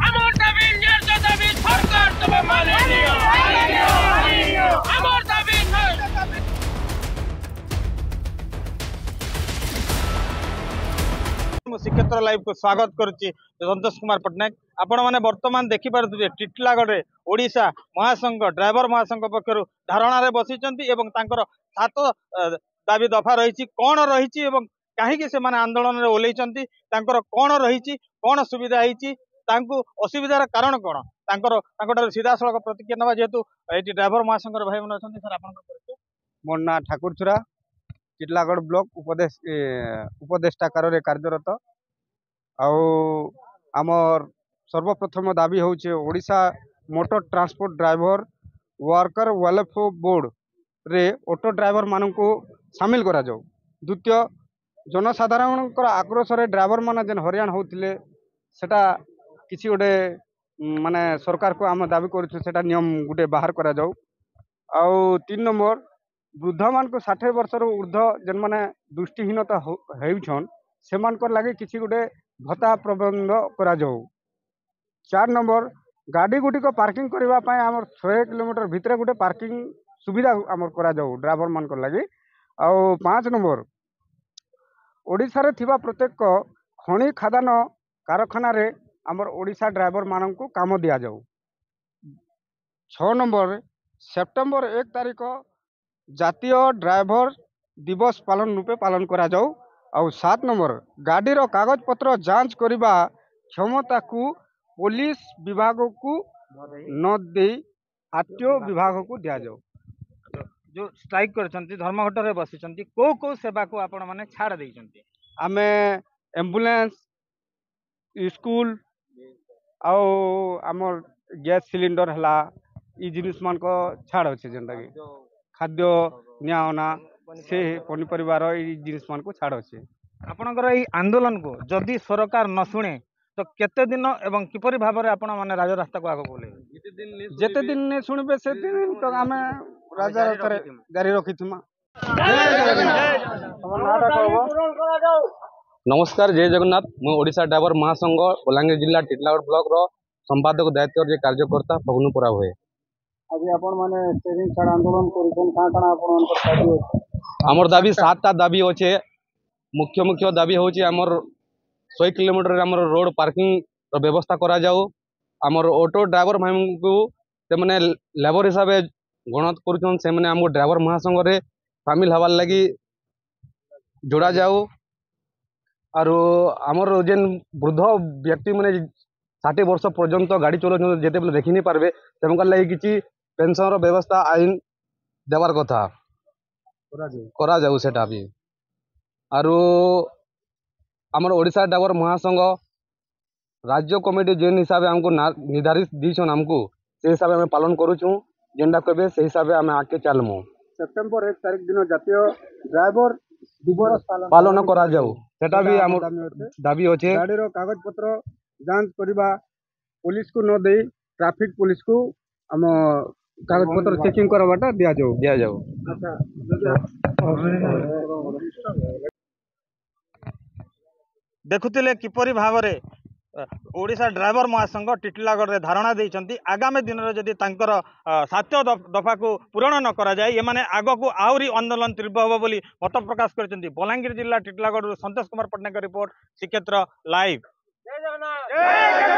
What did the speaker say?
আমার দাবি ন্যায্য দাবি সরকার তুমি মানে নিও আমার দাবি श्रीक्षेत्र लाइव को स्वागत करुच्ची संतोष कुमार पट्टनायक आपण मैंने बर्तमान देखिपे टिटलागढ़ ओडिशा महासंघ ड्राइवर महासंघ पक्षर धारणा बसी सात दाबी दफा रही कौन रही कहीं से आंदोलन में ओल्लैंती कौन रही कौन सुविधा होती असुविधार कारण कौन सीधा सड़क प्रतिक्रिया ना जेहेतु ये ड्राइवर महासंघ भाई मैंने अच्छा सर आप मोर ना ठाकुर छुरा टिटलागढ़ ब्लॉक उपदेष्टा कार्य कार्यरत आमर सर्वप्रथम दाबी होचे Odisha motor transport driver worker welfare board रे ऑटो ड्राइवर मानू सामिल करा जाऊ। द्वितीय जनसाधारण आक्रोश रे ड्राइवर मान जेन हरियाण होते सेटा किसी गोटे माने सरकार को आम दाबी करा नियम गोटे बाहर करा जाऊ। आउ 3 नंबर वृद्ध मान को 60 वर्ष ऊर्ध्व जेन माने दृष्टिहीनता होउछन से लगे किसी गोटे भत्ता प्रबंध करा जाऊ। 4 नंबर गाड़ी गुड़ी को पार्किंग करने आम 100 किलोमीटर भितर गोटे पार्किंग सुविधा आम करा जाऊ ड्राइवर मान लगे। आउ 5 नंबर ओडिशा रे थिबा प्रत्येक खनि खादान कारखाना रे आमर ओडिशा ड्राइवर मान को काम दिया जाऊ। 6 नंबर सेप्टेम्बर 1 तारीख जातीय ड्राइवर दिवस पालन रूपे पालन करा जाऊ। और 7 नंबर गाड़ीर कागज पत्र जांच करने क्षमता को पुलिस विभाग को न दे आरटीओ विभाग को दिया जाऊ। जो स्ट्राइक करछंती धर्मघट रे बसिछंती को सेवा को आपण माने छाड़ देइछंती आमे एम्बुलेंस स्कूल आउ आमर गैस सिलिंडर हला ई जिनिस मान को छाड़ अछि जेंटा कि खाद्य नियावना से पनीपरिवार ई जिनिस मान को छाड़ अछि। आपणकर ई आंदोलन को जदि सरकार न शुणे तो केते दिन एवं किपरि भाव रे आपण माने राजरास्ता को आगो बोले जेते दिन ने सुनबे से दिन तो आमे राजरास्ता रे गाड़ी रखिथुमा। नमस्कार जय जगन्नाथ मु ओडिशा ड्राइवर महासंघ बलांगीर जिला टिटलागढ़ ब्लॉक रो संपादक दायित्व रे कार्यकर्ता फगनुपुरा हुए। आज आपण माने सेविंग छाड़ आंदोलन करिसन काना आपण दाबी अछि हमर दाबी 7टा दाबी होचे। मुख्य मुख्य दाबी होचे हमर 100 किलोमीटर रे हमर रोड पार्किंग रो व्यवस्था करा जाऊ। हमर ऑटो ड्राइवर भाई को से माने लेबर हिसाब से गणत करूछन से माने हमर ड्राइवर महासंघ रे शामिल हवार लगी जोड़ा जाऊ। और हमर जेन वृद्ध व्यक्ति माने 60 वर्ष पर्यंत गाड़ी चलाउछन जेते बेले देखि नहीं पारबे सेमका लगी किछि पेंशन रो व्यवस्था आईन देवार कथा करा जाऊ सेटा भी। आरो हमर ओडिशा ड्राइवर महासंघ राज्य कमिटी जेन हिसाब से हमको निर्धारित दीछन हमको से हिसाब से पालन करूछु जेंडा कहबे से हिसाब से हम आके चलमु। सेप्टेम्बर 1 तारीख दिन जातीय ड्राइवर दिवस पालन करा जाऊ सेटा भी हमर दाबी होचे। गाड़ी रो कागज पत्र जांच करबा पुलिस को न दे ट्रैफिक पुलिस को हम कागज पत्र चेकिंग करबाटा दिया जाऊ। देखुतिले किपरि भाव रे ओडिशा ड्राइवर महासंघ टिटलागढ़ रे धारणा देइछंती आगामी दिन रे जदि तांकर 7 दफा को पूरण न करा जाय एमाने आगो को आउरी आंदोलन तीव्र होबो बोली मत प्रकाश करछंती। बलांगीर जिला टिटलागढ़ संतोष कुमार पट्टनायक रिपोर्ट श्रीक्षेत्र लाइव। जय जगन्नाथ।